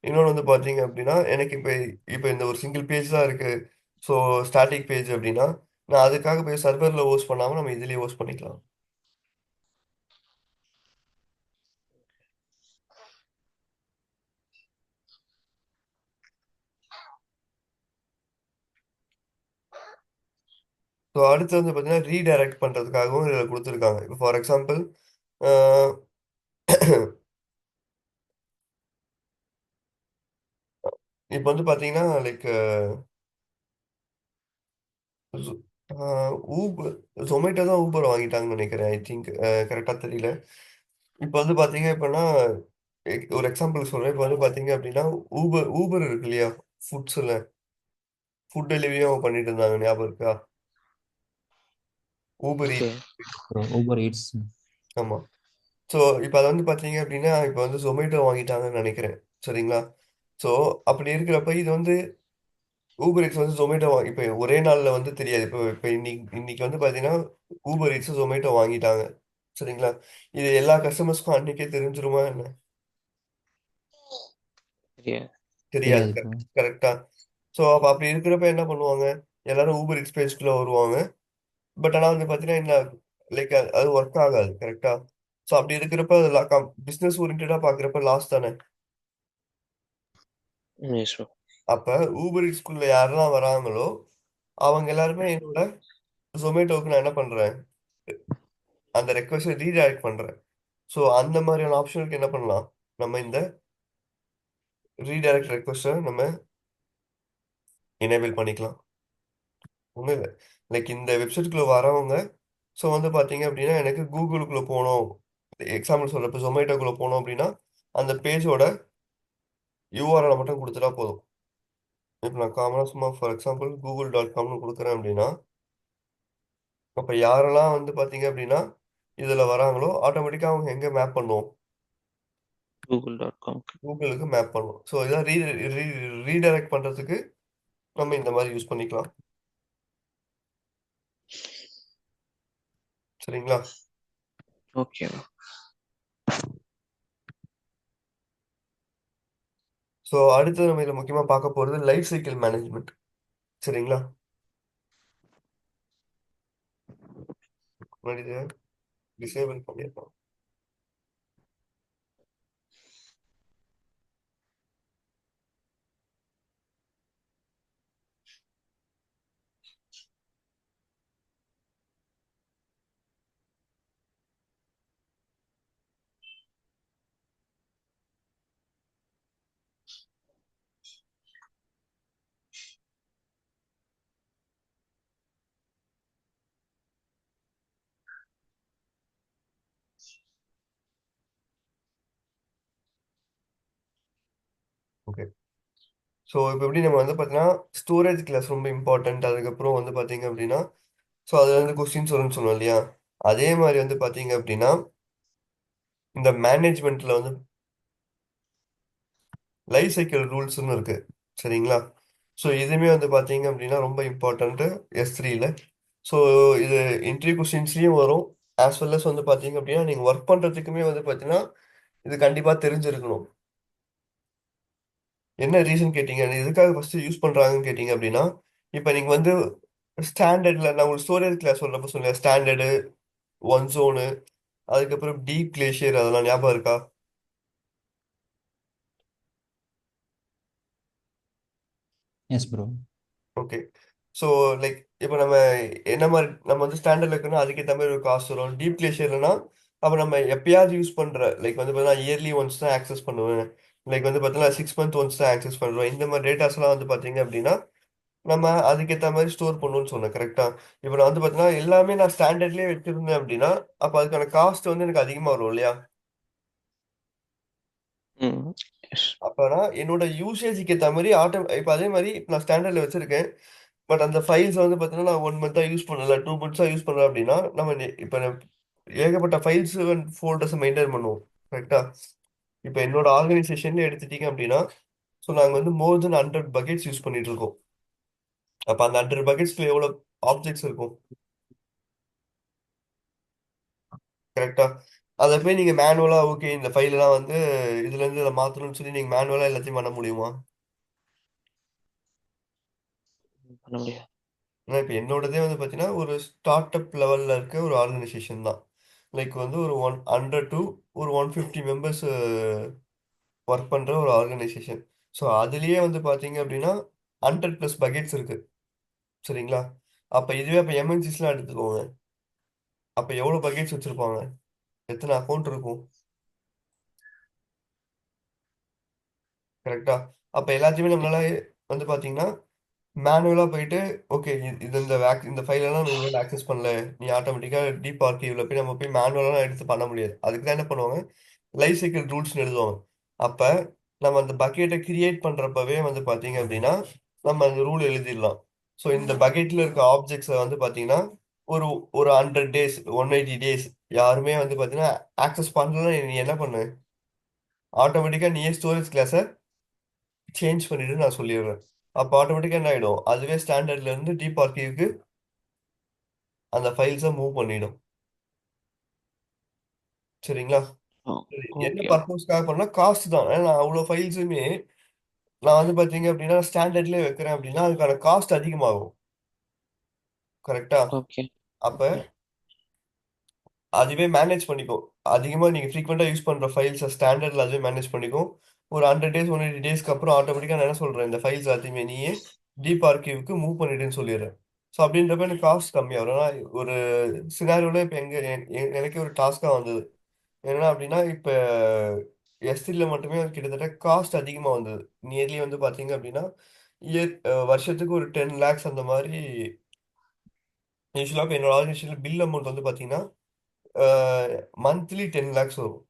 இன்னொன்று வந்து பார்த்தீங்க அப்படின்னா எனக்கு இப்போ இப்போ இந்த ஒரு சிங்கிள் பேஜ் தான் இருக்கு, ஸோ ஸ்டாட்டிக் பேஜ் அப்படின்னா நான் அதுக்காக போய் சர்வரில் ஹோஸ்ட் பண்ணாமல் நம்ம இதுலேயே ஹோஸ்ட் பண்ணிக்கலாம். ஸோ அடுத்து வந்து பார்த்தீங்கன்னா ரீடைரக்ட் பண்ணுறதுக்காகவும் இதில் கொடுத்துருக்காங்க. இப்போ ஃபார் எக்ஸாம்பிள் இப்போ வந்து பார்த்தீங்கன்னா லைக் ஊபர் ஜொமேட்டோ தான் ஊபர் வாங்கிட்டாங்கன்னு நினைக்கிறேன். ஐ திங்க் கரெக்டா தெரியல. இப்ப வந்து பாத்தீங்க அப்படின்னா, ஒரு எக்ஸாம்பிள் சொல்றேன். இப்ப வந்து பாத்தீங்க அப்படின்னா, ஊபர் ஊபர் இருக்கு இல்லையா? ஃபுட் டெலிவரியும் அவங்க பண்ணிட்டு இருந்தாங்க. ஞாபகம் இருக்கா? Uber okay. Eats. Bro Uber eats. ஆமா. ஸோ இப்ப அத வந்து பாத்தீங்க அப்படின்னா, இப்ப வந்து ஜொமேட்டோ வாங்கிட்டாங்கன்னு நினைக்கிறேன். சரிங்களா? ஸோ அப்படி இருக்கிறப்ப இது வந்து ஊபர் ஈட்ஸ் வந்து ஜொமேட்டோ இப்ப ஒரே நாள்ல வந்து தெரியாது. இப்ப இப்ப இன்னைக்கு வந்து பாத்தீங்கன்னா, ஊபர் ஈட்ஸ் ஜொமேட்டோ வாங்கிட்டாங்க. சரிங்களா? இது எல்லா கஸ்டமர்ஸ்க்கும் அன்னைக்கே தெரிஞ்சிருமா என்ன? சரியா. தெரியாது. தெரியாது ப்ரோ. கரெக்ட்டா? ஸோ அப்ப அப்படி இருக்கிறப்ப என்ன பண்ணுவாங்க? எல்லாரும் ஊபர் ஈட்ஸ் பேஜ்க்குள்ள வருவாங்க. பட் ஆனா வந்து பாத்தீங்கன்னா, என்ன லைக் அது ஒர்க் ஆகாது. கரெக்ட்டா? ஸோ அப்படி இருக்கிறப்ப அது பிசினஸ் ஓரியன்டடா பாக்குறப்ப லாஸ் தானே. Yes bro. அப்ப ஊபர் ஈட்ஸ்குள்ள யாரெல்லாம் வராங்களோ, அவங்க எல்லாருமே என்னோட ஜொமேட்டோவுக்கு நான் என்ன பண்றேன்? அந்த ரெக்வெஸ்ட்ட ரீடைரக்ட் பண்றேன். ஸோ அந்த மாதிரியான ஆப்ஷனுக்கு என்ன பண்ணலாம்? நம்ம இந்த ரீடைரக்ட் ரெக்வெஸ்ட்ட நம்ம எனேபிள் பண்ணிக்கலாம். ஒண்ணும் இல்ல. லைக் இந்த வெப்சைட்குள்ள வரவங்க, ஸோ வந்து பார்த்தீங்க அப்படின்னா, எனக்கு கூகுளுக்குள்ள போணும். எக்ஸாம்பிள் சொல்றேன். இப்ப Zomatoக்குள்ள போனோம் அப்படின்னா, அந்த பேஜோட URL மட்டும் குடுத்துட்டா போதும். இப்ப நான் காமனா சும்மா ஃபார் எக்ஸாம்பிள் google.comனு குடுக்குறேன் அப்படின்னா, அப்ப யாரெல்லாம் வந்து பார்த்தீங்க அப்படின்னா, இதுல வராங்களோ, ஆட்டோமேட்டிக்கா அவங்க எங்க மேப் பண்ணும்? google.com. கூகுளுக்கு மேப் பண்ணும். ஸோ இதான் ரீ ரீடைரக்ட் பண்றதுக்கு நம்ம இந்த மாரி யூஸ் பண்ணிக்கலாம். சரிங்களா? ஓகே. ஸோ அடுத்து நம்ம இதுல முக்கியமா பார்க்க போறது லைஃப் சைக்கிள் மேனேஜ்மென்ட். சரிங்களா? முன்னாடி இத டிசேபிள் பண்ணிடலாம். ஓகே. ஸோ இப்ப எப்படி நம்ம வந்து பார்த்தீங்கன்னா, ஸ்டோரேஜ் கிளாஸ் ரொம்ப இம்பார்ட்டன்ட். அதுக்கப்புறம் வந்து பார்த்தீங்க அப்படின்னா, ஸோ அதுல இருந்து கொஸ்டின்ஸ் வரும்னு சொன்னோம் இல்லையா? அதே மாரி வந்து பார்த்தீங்க அப்படின்னா, இந்த மேனேஜ்மென்ட்ல வந்து லைஃப் சைக்கிள் ரூல்ஸ்ன்னு இருக்கு. சரிங்களா? ஸோ இதுவுமே வந்து பார்த்தீங்க அப்படின்னா, ரொம்ப இம்பார்ட்டன்ட் S3ல. ஸோ இது இன்டர்வியூ கொஸ்டின்ஸ்லயும் வரும். ஆஸ் வெல் அஸ் வந்து பார்த்தீங்க அப்படின்னா, நீங்க ஒர்க் பண்றதுக்குமே வந்து பார்த்தீங்கன்னா, இது கண்டிப்பா தெரிஞ்சிருக்கணும். என்ன ரீசன் கேட்டீங்க? எதுக்காக ஃபர்ஸ்ட் யூஸ் பண்றாங்கன்னு கேட்டீங்க அப்படின்னா, இப்ப நீங்க வந்து ஸ்டாண்டர்ட்ல நான் உங்களுக்கு ஸ்டோரேஜ் கிளாஸ் சொல்றப்ப சொன்னேன். ஸ்டாண்டர்டு, ஒன் ஜோனு, அதுக்கப்புறம் டீப் கிளேஷியர் அதெல்லாம் ஞாபகம் இருக்கா? Yes bro. Okay. So like இப்ப நம்ம என்ன மாரி நம்ம வந்து ஸ்டாண்டர்ட்ல இருக்கோம்னா, அதுக்கேத்த மாரி ஒரு காசு வரும். டீப் கிளேஷியர்னா, அப்ப நம்ம எப்பயாவது யூஸ் பண்ற லைக் வந்து பார்த்தீங்கன்னா, இயர்லி ஒன்ஸ் தான் ஆக்சஸ் பண்ணுவேன். லைக் வந்து பார்த்தீங்கன்னா, 6 மந்த் ஒன்ஸ் தான் ஆக்சஸ் பண்ணுவேன். இந்த மாரி டேட்டாஸ்லாம் வந்து பார்த்தீங்க அப்படின்னா, நம்ம அதுக்கேத்த மாரி ஸ்டோர் பண்ணணும்னு சொன்னேன். கரெக்ட்டா? இப்ப நான் வந்து பார்த்தீங்கன்னா, எல்லாமே நான் ஸ்டாண்டர்ட்லயே வச்சிருந்தேன் அப்படின்னா, அப்ப அதுக்கான காஸ்ட் வந்து எனக்கு அதிகமா வரும் இல்லையா? ம். எஸ். அப்பனா என்னோட யூசேஜ்க்கு ஏத்த மாரி இப்ப அதே மாரி நான் ஸ்டாண்டர்ட்ல வச்சிருக்கேன். பட் அந்த ஃபைல்ஸ் வந்து பார்த்தீங்கன்னா, நான் 1 மந்த்தா யூஸ் பண்ணல. 2 மந்த்ஸா யூஸ் பண்றேன் அப்படின்னா, நம்ம இப்ப ஏகப்பட்ட ஃபைல்ஸ் அண்ட் ஃபோல்டர்ஸ் மெயின்டெயின் பண்ணுவோம். கரெக்ட்டா? இப்ப என்னோட ஆர்கனைசேஷன்ல எடுத்துட்டீங்க அப்படின்னா, ஸோ நாங்க வந்து மோர் தென் 100 பக்கெட்ஸ் யூஸ் பண்ணிட்டு இருக்கோம். அப்ப அந்த 100 பக்கெட்ஸ்ல எவ்வளோ ஆப்ஜெக்ட்ஸ் இருக்கும்? கரெக்ட்டா? அத போய் நீங்க மேனுவலா ஓகே இந்த ஃபைலெல்லாம் வந்து இதுலருந்து இத மாத்தணும்னு சொல்லி நீங்க மேனுவலா எல்லாத்தையும் பண்ண முடியுமா? பண்ண முடியாது. ஏன்னா இப்ப என்னோடதே வந்து பார்த்தீங்கன்னா, ஒரு ஸ்டார்ட் அப் லெவல்ல இருக்க ஒரு ஆர்கனைசேஷன் தான். லைக் வந்து ஒரு 100 டூ ஒரு 150 மெம்பர்ஸ் ஒர்க் பண்ற ஒரு ஆர்கனைசேஷன். ஸோ அதிலேயே வந்து பார்த்தீங்க அப்படின்னா, 100 பிளஸ் பக்கெட்ஸ் இருக்கு. சரிங்களா? அப்ப இதுவே அப்ப எம்என்சிஸ்லாம் எடுத்துக்கோங்க. அப்ப எவ்வளோ பக்கெட்ஸ் வச்சிருப்பாங்க? எத்தன அக்கவுண்ட் இருக்கும்? கரெக்ட்டா? அப்ப எல்லாத்தையுமே நம்மளால வந்து பார்த்தீங்கன்னா, மேனுவலா போயிட்டு ஓகே இது இந்த ஃபைல் எல்லாம் நம்ம இவ்வளோ ஆக்சஸ் பண்ணல, நீ ஆட்டோமேட்டிக்கா டீப் ஆர்கிவ்ல போய் நம்ம போய் மேனுவலா எடுத்து பண்ண முடியாது. அதுக்கு தான் என்ன பண்ணுவாங்க, லைஃப் சைக்கிள் ரூல்ஸ்னு எழுதுவாங்க. அப்ப நம்ம அந்த பக்கெட்டை கிரியேட் பண்றப்பவே வந்து பாத்தீங்க அப்படின்னா நம்ம அந்த ரூல் எழுதிடலாம். ஸோ இந்த பக்கெட்ல இருக்க ஆப்ஜெக்ட்ஸை வந்து பாத்தீங்கன்னா ஒரு ஒரு 100 டேஸ் 180 டேஸ் யாருமே வந்து பாத்தீங்கன்னா ஆக்சஸ் பண்ணலன்னா நீ என்ன பண்ணு, ஆட்டோமேட்டிக்கா நீயே ஸ்டோரேஜ் கிளாஸை சேஞ்ச் பண்ணிட்டு நான் சொல்லிடுறேன். அப்போ ஆட்டோமேட்டிக்கா என்ன ஆயிடும், அதுவே ஸ்டாண்டர்ட்ல இருந்து டீப் ஆர்கிவ்க்கு அந்த ஃபைல்ஸை மூவ் பண்ணிடும். சரிங்களா? சரி, என்ன ஓகே. பர்பஸ்க்காக பண்ணா காஸ்ட் தான். ஏன்னா நான் அவ்வளோ ஃபைல்ஸுமே நான் வந்து பாத்தீங்க அப்படின்னா ஸ்டாண்டர்ட்லேயே வைக்கிறேன் அப்படின்னா அதுக்கான காஸ்ட் அதிகமாகும். கரெக்டா? ஓகே. அப்ப அதுவே மேனேஜ் பண்ணிக்கும். அதிகமா நீங்க ஃப்ரீக்வெண்டா யூஸ் பண்ற ஃபைல்ஸை ஸ்டாண்டர்ட்ல அதுவே மேனேஜ் பண்ணிக்கும். ஒரு 100 டேஸ் 180 டேஸ்க்கு அப்புறம் ஆட்டோமேட்டிக்கா நான் என்ன சொல்றேன், இந்த ஃபைல்ஸ் எல்லாத்தையுமே நீயே டீப் ஆர்கிவ்க்கு மூவ் பண்ணிடுன்னு சொல்லிடுறேன். ஸோ அப்படின்றப்ப எனக்கு காஸ்ட் கம்மியாகும். ஆனா ஒரு சினாரியோல இப்போ எனக்கே ஒரு டாஸ்கா வந்தது. என்ன அப்படின்னா இப்ப S3ல மட்டுமே கிட்டத்தட்ட காஸ்ட் அதிகமா வந்தது. நியர்லி வந்து பாத்தீங்க அப்படின்னா வருஷத்துக்கு ஒரு 10 lakhs அந்த மாதிரி. யூஸ்வலா என்னோட ஆர்கனைசேஷன்ல பில் அமௌண்ட் வந்து பாத்தீங்கன்னா மந்த்லி 10 lakhs வரும்.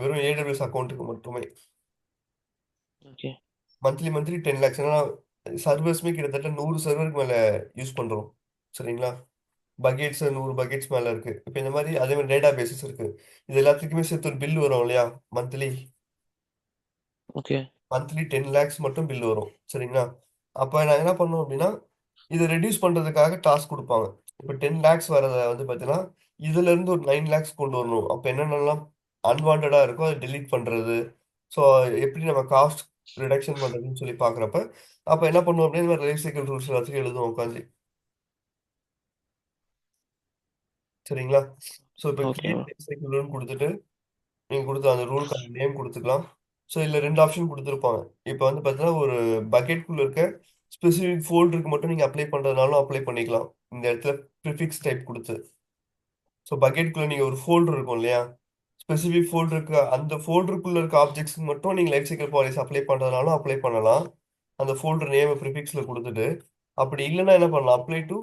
வெறும் AWS அக்கௌண்ட்டுக்கு மட்டுமே. ஓகே. Monthly 10 lakhs. ஏன்னா சர்வர்ஸ்மே கிட்டத்தட்ட 100 சர்வருக்கு மேல யூஸ் பண்றோம். சரிங்களா? பக்கெட்ஸ் 100 பக்கெட்ஸ் மேல இருக்கு. இப்போ இந்த மாதிரி அதே மாதிரி டேட்டா பேசஸ் இருக்கு. இது எல்லாத்துக்குமே சேர்த்து ஒரு பில் வரும் இல்லையா, மந்த்லி. ஓகே. மந்த்லி 10 lakhs மட்டும் பில் வரும். சரிங்களா? அப்ப நான் என்ன பண்ணுவேன் அப்படின்னா இதை ரெடியூஸ் பண்றதுக்காக டாஸ்க் கொடுப்பாங்க. இப்போ 10 lakhs வரத வந்து பார்த்தீங்கன்னா இதுல இருந்து ஒரு 9 lakhs கொண்டு வரணும். அப்ப என்னென்னலாம் அன்வான்டா இருக்கோ அதை டெலீட் பண்றது. ஸோ எப்படி நம்ம காஸ்ட் ரிடக்ஷன் பண்றதுன்னு சொல்லி பாக்குறப்ப அப்ப என்ன பண்ணுவோம் அப்படின்னா லைஃப் சைக்கிள் ரூல்ஸ் எல்லாத்தையும் எழுதுவோம் உட்காந்து. சரிங்களா? ஸோ இப்போ okay. Create life cycle rule கொடுத்துட்டு நீங்க கொடுத்த அந்த ரூலுக்கான நேம் கொடுத்துக்கலாம். ஸோ இதுல 2 ஆப்ஷன் கொடுத்துருப்பாங்க. இப்போ வந்து பார்த்தீங்கன்னா ஒரு பக்கெட்குள்ள இருக்க ஸ்பெசிஃபிக் ஃபோல்டருக்கு மட்டும் நீங்க அப்ளை பண்றதுனாலும் அப்ளை பண்ணிக்கலாம். இந்த இடத்துல ப்ரிஃபிக்ஸ் டைப் கொடுத்து. ஸோ பக்கெட்குள்ள நீங்க ஒரு ஃபோல்டர் இருக்கும் இல்லையா, ஸ்பெசிஃபிக் ஃபோல்டருக்கு அந்த ஃபோல்டருக்குள்ள இருக்க ஆப்ஜெக்ட்ஸ்க்கு மட்டும் நீங்க லைஃப் சைக்கிள் பாலிசி அப்ளை பண்றதுனாலும் அப்ளை பண்ணலாம். அந்த ஃபோல்டர் நேம் ப்ரிஃபிக்ஸ்ல கொடுத்துட்டு அப்படி இல்லைன்னா என்ன பண்ணலாம், அப்ளை டு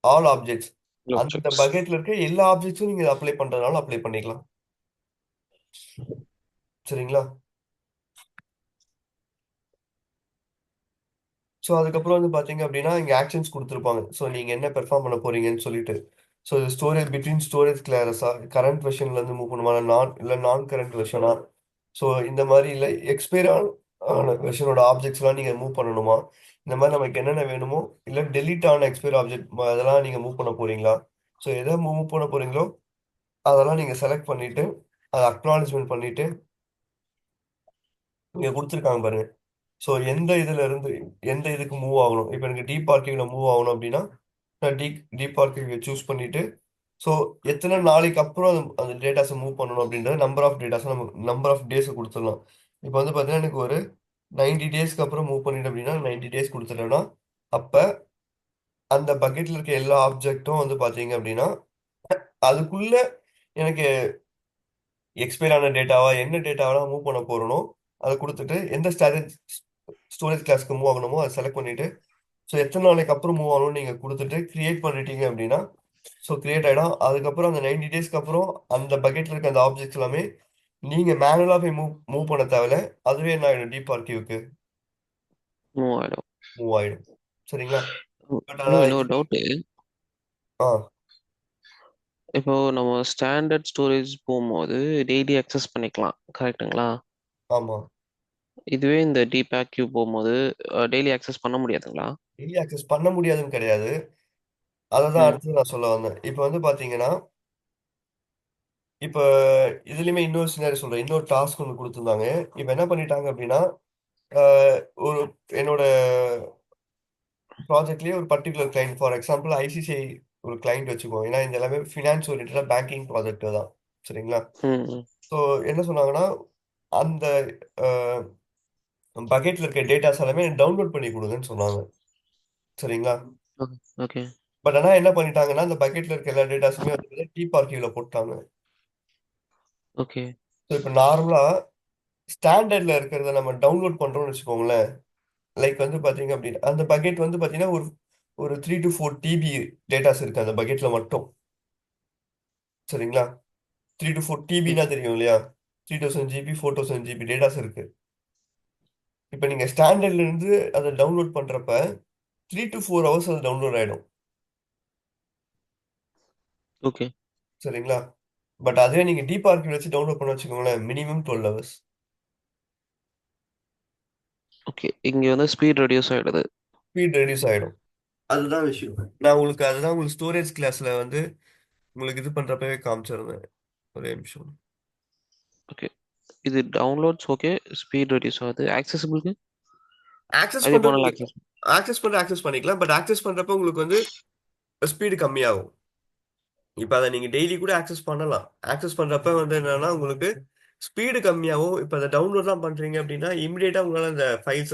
ஆல் ஆப்ஜெக்ட்ஸ். அந்த ஆப்ஜெக்ட்ஸ். பக்கெட்ல இருக்க எல்லா ஆப்ஜெக்ட்ஸும் நீங்க அப்ளை பண்றதுனாலும் அப்ளை பண்ணிக்கலாம். சரிங்களா? ஸோ அதுக்கப்புறம் வந்து பார்த்தீங்க அப்படின்னா இங்கே ஆக்ஷன்ஸ் கொடுத்துருப்பாங்க. ஸோ நீங்கள் என்ன பெர்ஃபார்ம் பண்ண போறீங்கன்னு சொல்லிட்டு. ஸோ ஸ்டோரேஜ் பிட்வீன் ஸ்டோரேஜ் கிளியரஸா கரண்ட் வெர்ஷன்லேருந்து மூவ் பண்ணுமா, நான் கரண்ட் வெர்ஷனா. ஸோ இந்த மாதிரி இல்லை எக்ஸ்பைர் ஆன வெர்ஷனோட ஆப்ஜெக்ட்ஸ்லாம் நீங்கள் மூவ் பண்ணணுமா, இந்த மாதிரி நமக்கு என்னென்ன வேணுமோ, இல்லை டெலீட் ஆன எக்ஸ்பைர் ஆப்ஜெக்ட் அதெல்லாம் நீங்கள் மூவ் பண்ண போறீங்களா. ஸோ எதை மூவ் பண்ண போறீங்களோ அதெல்லாம் நீங்கள் செலக்ட் பண்ணிட்டு அதை அக்னாலஜ்மெண்ட் பண்ணிட்டு இங்கே கொடுத்துருக்காங்க பாருங்க. ஸோ எந்த இதுல இருந்து எந்த இதுக்கு மூவ் ஆகணும். இப்போ எனக்கு டீப் ஆர்க்கிவ்ல மூவ் ஆகணும் அப்படின்னா நான் டீப் ஆர்க்கிவ் சூஸ் பண்ணிட்டு ஸோ எத்தனை நாளைக்கு அப்புறம் அந்த டேட்டாஸை மூவ் பண்ணணும் அப்படின்ற நம்பர் ஆஃப் டேட்டாஸை நம்ம நம்பர் ஆஃப் டேஸை கொடுத்துடலாம். இப்போ வந்து பார்த்தீங்கன்னா எனக்கு ஒரு 90 டேஸ்க்கு அப்புறம் மூவ் பண்ணிட்டு அப்படின்னா 90 டேஸ் கொடுத்துட்டேன்னா அப்போ அந்த பக்கெட்ல இருக்க எல்லா ஆப்ஜெக்ட்டும் வந்து பார்த்தீங்க அப்படின்னா அதுக்குள்ள எனக்கு எக்ஸ்பைர் ஆன டேட்டாவா என்ன டேட்டாவெல்லாம் மூவ் பண்ண போறனோ அதை கொடுத்துட்டு எந்த ஸ்டோரேஜ் கிளாஸ்க்கு மூவ் ஆகணுமோ அதை செலக்ட் பண்ணிட்டு ஸோ எத்தனை நாளைக்கு அப்புறம் மூவ் ஆகணும்னு நீங்கள் கொடுத்துட்டு கிரியேட் பண்ணிட்டீங்க அப்படின்னா ஸோ கிரியேட் ஆகிடும். அதுக்கப்புறம் அந்த 90 டேஸ்க்கு அப்புறம் அந்த பக்கெட்டில் இருக்க அந்த ஆப்ஜெக்ட்ஸ் எல்லாமே நீங்கள் மேனுவலாக போய் மூவ் பண்ண தேவையில்ல, அதுவே என்ன ஆகிடும் டீப் ஆர்கிவ்க்கு மூவ் ஆயிடும். மூவ் ஆகிடும். சரிங்களா? பட் ப்ரோ, ஆனால் இன்னொரு டவுட்டு. ஆ இப்போ நம்ம ஸ்டாண்டர்ட் ஸ்டோரேஜ் போகும்போது டெய்லி அக்சஸ் பண்ணிக்கலாம், கரெக்ட்டுங்களா? ஆமாம். இதுவே இந்த டீப் ஆக்யூ போகும்போது டெய்லி அக்சஸ் பண்ண முடியாதுங்களா? டெய்லி ஆக்சஸ் பண்ண முடியாதுன்னு கிடையாது. அதை தான் ம். அடுத்து நான் சொல்ல வந்தேன். இப்போ வந்து பார்த்தீங்கன்னா இப்போ இதுலயுமே இன்னொரு சினாரி சொல்றேன். இன்னொரு டாஸ்க் ஒன்று கொடுத்துருந்தாங்க. இப்போ என்ன பண்ணிட்டாங்க அப்படின்னா ஒரு என்னோட ப்ராஜெக்ட்லயே ஒரு particular client for example ICICI ஒரு கிளைண்ட் வச்சுக்குவோம். ஏன்னா இந்த எல்லாமே ஃபினான்ஸ் ஓரியன்டா பேங்கிங் ப்ராஜெக்ட் தான். சரிங்களா? ம். ம். ஸோ என்ன சொன்னாங்கன்னா அந்த பக்கெட்ல இருக்க டேட்டாஸ் எல்லாமே டவுன்லோட் பண்ணி கொடுங்கன்னு சொன்னாங்க. சரிங்களா? ஓகே. பட் ஆனால் என்ன பண்ணிட்டாங்கன்னா அந்த பக்கெட்ல இருக்க எல்லா டேட்டாஸுமே வந்து டீப் ஆர்கிவ்ல போட்டாங்க. ஓகே. ஸோ இப்போ நார்மலா ஸ்டாண்டர்ட்ல இருக்கிறத நம்ம டவுன்லோட் பண்றோம்னு வச்சுக்கோங்களேன். லைக் வந்து பாத்தீங்க அப்படின்னா அந்த பக்கெட் வந்து பாத்தீங்கன்னா ஒரு ஒரு 3 to 4 TB டேட்டாஸ் இருக்கு அந்த பக்கெட்ல மட்டும். சரிங்களா? 3 to 4 TBனா தெரியும் இல்லையா? 3000 GB 4000 GB டேட்டாஸ் இருக்கு. இப்போ நீங்க ஸ்டாண்டர்ட்ல இருந்து அதை டவுன்லோட் பண்றப்ப 3 to 4 hours அது டவுன்லோட் ஆயிடும். ஓகே. சரிங்களா? பட் அதுவே நீங்க டீப் ஆர்கிவ் வச்சு டவுன்லோட் பண்ண வச்சுக்கோங்களேன், மினிமம் 12 hours. ஓகே. இங்க வந்து ஸ்பீட் ரெடியூஸ் ஆயிடுது. ஸ்பீட் ரெடியூஸ் ஆயிடும். அதுதான் விஷயம். நான் உங்களுக்கு அதுதான் உங்களுக்கு ஸ்டோரேஜ் கிளாஸ்ல வந்து உங்களுக்கு இது பண்றப்பவே காமிச்சிருந்தேன். ஒரே நிமிஷம். ஓகே. இது டவுன்லோட்ஸ் ஓகே. ஸ்பீட் ரெடியூஸ் ஆகுது. ஆக்சஸபிளுக்கு ஆக்சஸ் அது எப்போ வேணாலும் பண்றதுக்கு ஆக்சஸ். ஆக்சஸ் பண்ணிக்கலாம். பட் ஆக்சஸ் பண்றப்ப உங்களுக்கு வந்து ஸ்பீடு கம்மியாகும். இப்போ அதை நீங்க டெய்லி கூட ஆக்சஸ் பண்ணலாம். ஆக்சஸ் பண்றப்ப வந்து என்னன்னா உங்களுக்கு ஸ்பீடு கம்மியாகும். இப்போ அதை டவுன்லோட்லாம் பண்றீங்க அப்படின்னா இமிடியேட்டா உங்களால அந்த ஃபைல்ஸ்